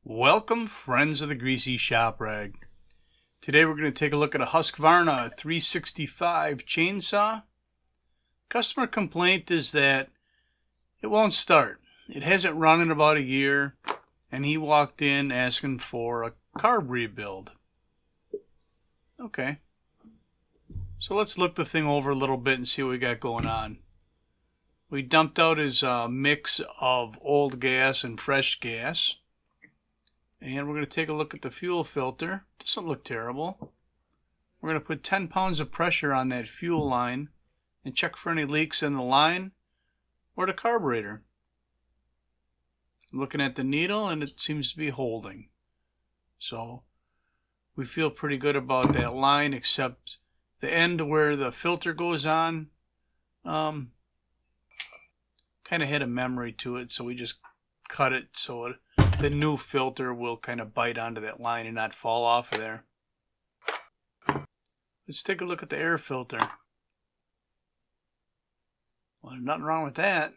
Welcome, friends of the Greasy Shop Rag. Today we're going to take a look at a Husqvarna 365 chainsaw. Customer complaint is that it won't start. It hasn't run in about a year, and he walked in asking for a carb rebuild. Okay. So let's look the thing over a little bit and see what we got going on. We dumped out his mix of old gas and fresh gas. And we're going to take a look at the fuel filter. Doesn't look terrible. We're going to put 10 pounds of pressure on that fuel line and check for any leaks in the line or the carburetor. I'm looking at the needle and it seems to be holding. So we feel pretty good about that line, except the end where the filter goes on kind of had a memory to it, so we just cut it so the new filter will kind of bite onto that line and not fall off of there. Let's take a look at the air filter. Well, there's nothing wrong with that.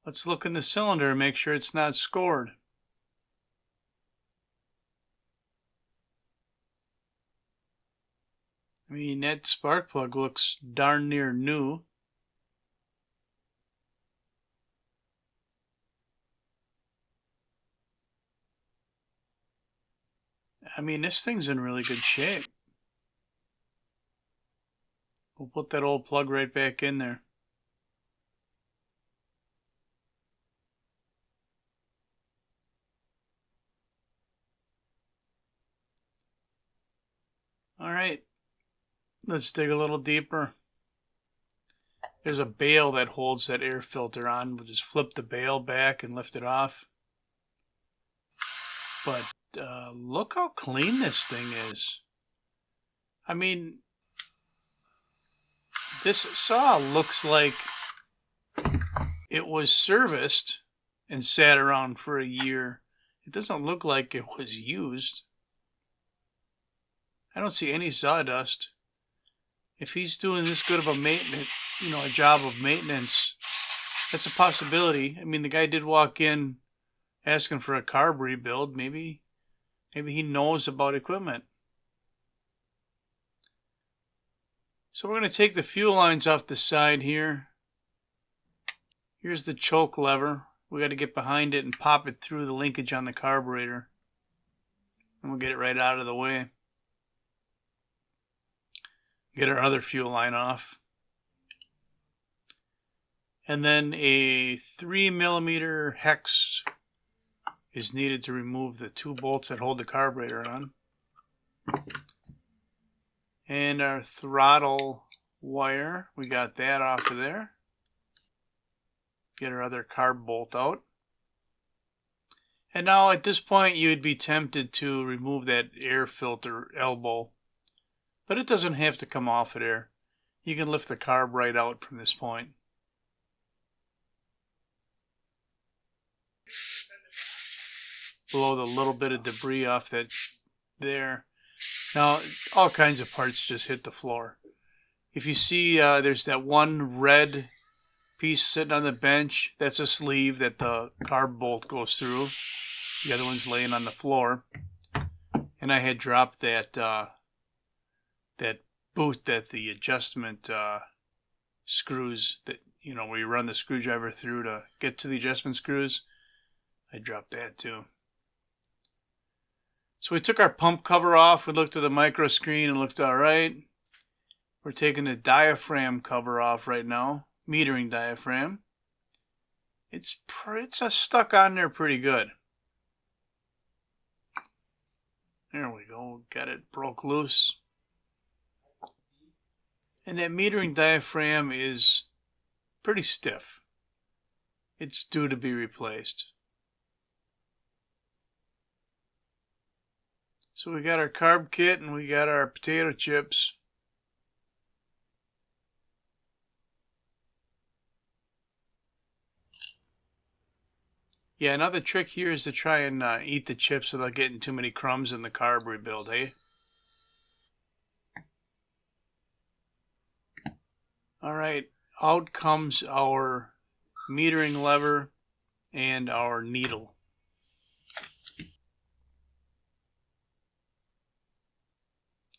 Let's look in the cylinder and make sure it's not scored. I mean, that spark plug looks darn near new. I mean, this thing's in really good shape. We'll put that old plug right back in there. Alright, let's dig a little deeper. There's a bail that holds that air filter on. We'll just flip the bail back and lift it off. But look how clean this thing is. I mean, this saw looks like it was serviced and sat around for a year. It doesn't look like it was used. I don't see any sawdust. If he's doing this good of a maintenance, a job of maintenance, that's a possibility. I mean, the guy did walk in asking for a carb rebuild. Maybe he knows about equipment. So we're going to take the fuel lines off the side here. Here's the choke lever. We got to get behind it and pop it through the linkage on the carburetor. And we'll get it right out of the way. Get our other fuel line off. And then a 3mm hex is needed to remove the 2 bolts that hold the carburetor on. And our throttle wire, we got that off of there. Get our other carb bolt out. And now at this point you'd be tempted to remove that air filter elbow, but it doesn't have to come off of there. You can lift the carb right out from this point. Blow the little bit of debris off that there. Now, all kinds of parts just hit the floor. If you see there's that one red piece sitting on the bench, that's a sleeve that the carb bolt goes through. The other one's laying on the floor. And I had dropped that that boot that the adjustment screws, that where you run the screwdriver through to get to the adjustment screws. I dropped that too. So we took our pump cover off. We looked at the micro screen and looked all right. We're taking the diaphragm cover off right now. Metering diaphragm. It's stuck on there pretty good. There we go. Got it broke loose. And that metering diaphragm is pretty stiff. It's due to be replaced. So we got our carb kit and we got our potato chips. Yeah, another trick here is to try and eat the chips without getting too many crumbs in the carb rebuild, eh? Alright, out comes our metering lever and our needle.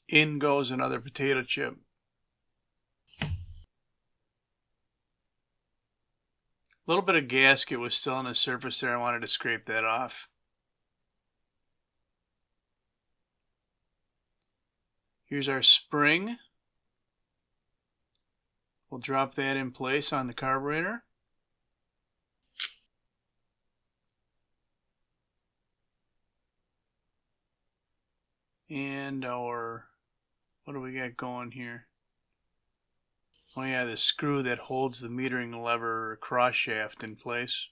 In goes another potato chip. A little bit of gasket was still on the surface there. I wanted to scrape that off. Here's our spring. We'll drop that in place on the carburetor. And our, what do we got going here? Oh yeah, the screw that holds the metering lever cross shaft in place.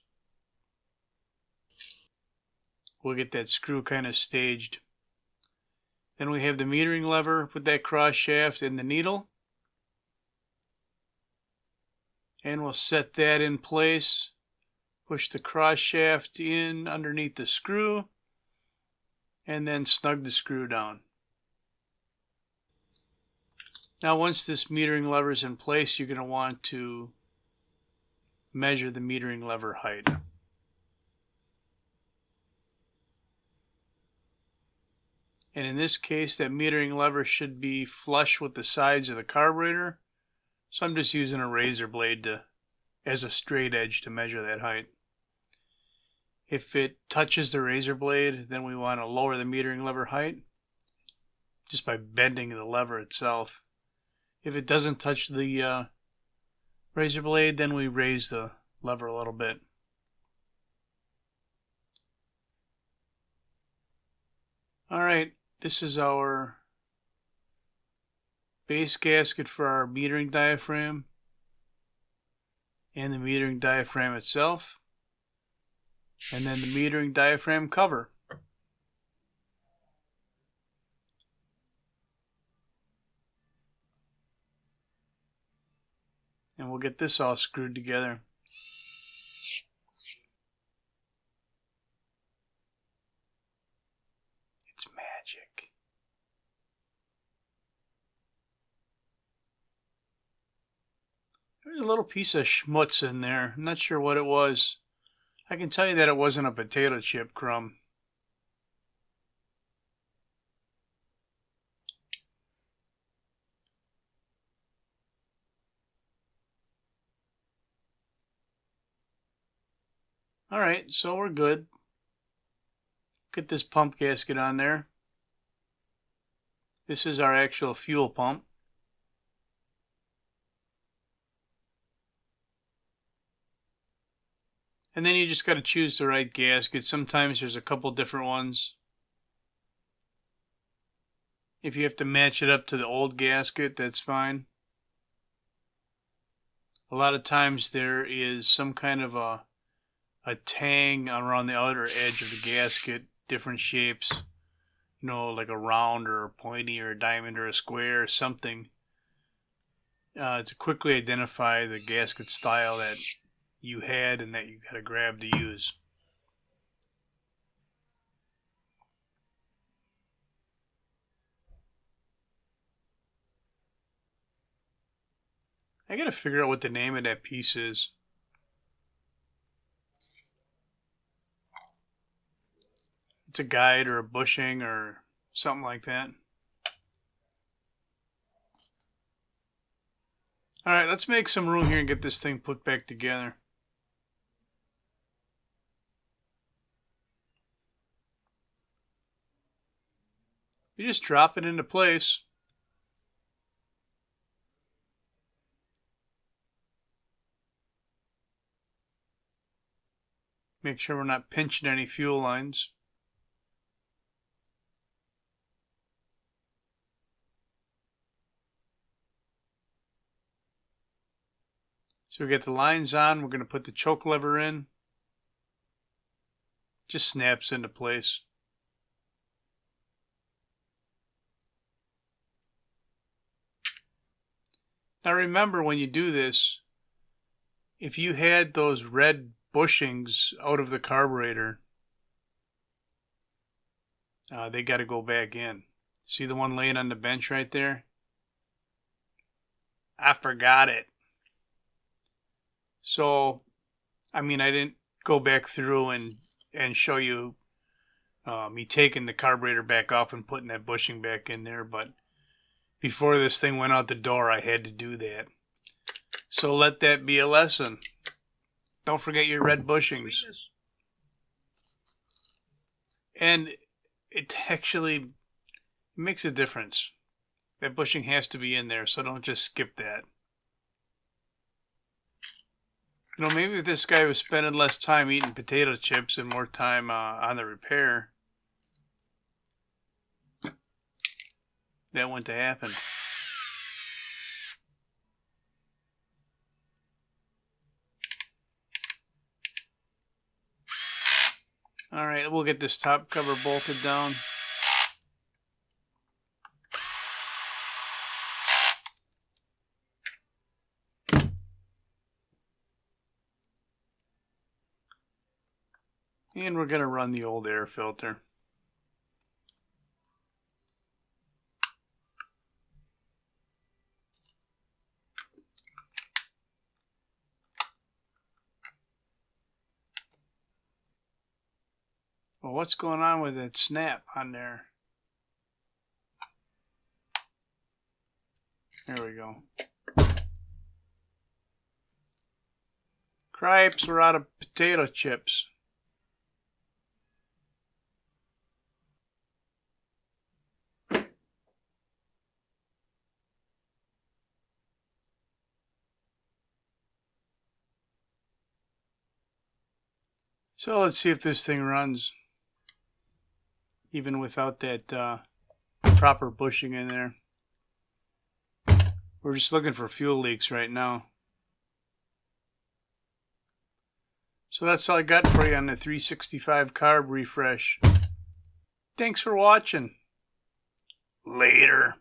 We'll get that screw kind of staged. Then we have the metering lever with that cross shaft and the needle. And we'll set that in place. Push the cross shaft in underneath the screw. And then snug the screw down. Now once this metering lever is in place, you're going to want to measure the metering lever height. And in this case, that metering lever should be flush with the sides of the carburetor. So I'm just using a razor blade as a straight edge to measure that height. If it touches the razor blade, then we want to lower the metering lever height just by bending the lever itself. If it doesn't touch the razor blade, then we raise the lever a little bit. Alright, this is our base gasket for our metering diaphragm and the metering diaphragm itself, and then the metering diaphragm cover. And we'll get this all screwed together. It's magic. There's a little piece of schmutz in there. I'm not sure what it was. I can tell you that it wasn't a potato chip crumb. Alright, so we're good. Get this pump gasket on there. This is our actual fuel pump. And then you just got to choose the right gasket. Sometimes there's a couple different ones. If you have to match it up to the old gasket, that's fine. A lot of times there is some kind of a tang around the outer edge of the gasket, different shapes, you know, like a round or a pointy or a diamond or a square or something, to quickly identify the gasket style that you had and that you got to grab to use. I got to figure out what the name of that piece is. It's a guide or a bushing or something like that. Alright, let's make some room here and get this thing put back together. You just drop it into place. Make sure we're not pinching any fuel lines. So we get the lines on, we're going to put the choke lever in. Just snaps into place. Now remember, when you do this, if you had those red bushings out of the carburetor, they got to go back in. See the one laying on the bench right there? I forgot it. So, I mean, I didn't go back through and show you me taking the carburetor back off and putting that bushing back in there, but Before this thing went out the door, I had to do that. So let that be a lesson. Don't forget your red bushings. And it actually makes a difference. That bushing has to be in there, so don't just skip that. You know, maybe if this guy was spending less time eating potato chips and more time on the repair, that wouldn't have happened. Alright, we'll get this top cover bolted down. And we're going to run the old air filter. Well, what's going on with that snap on there? There we go. Cripes, we're out of potato chips. So let's see if this thing runs, even without that proper bushing in there. We're just looking for fuel leaks right now. So that's all I got for you on the 365 carb refresh. Thanks for watching. Later.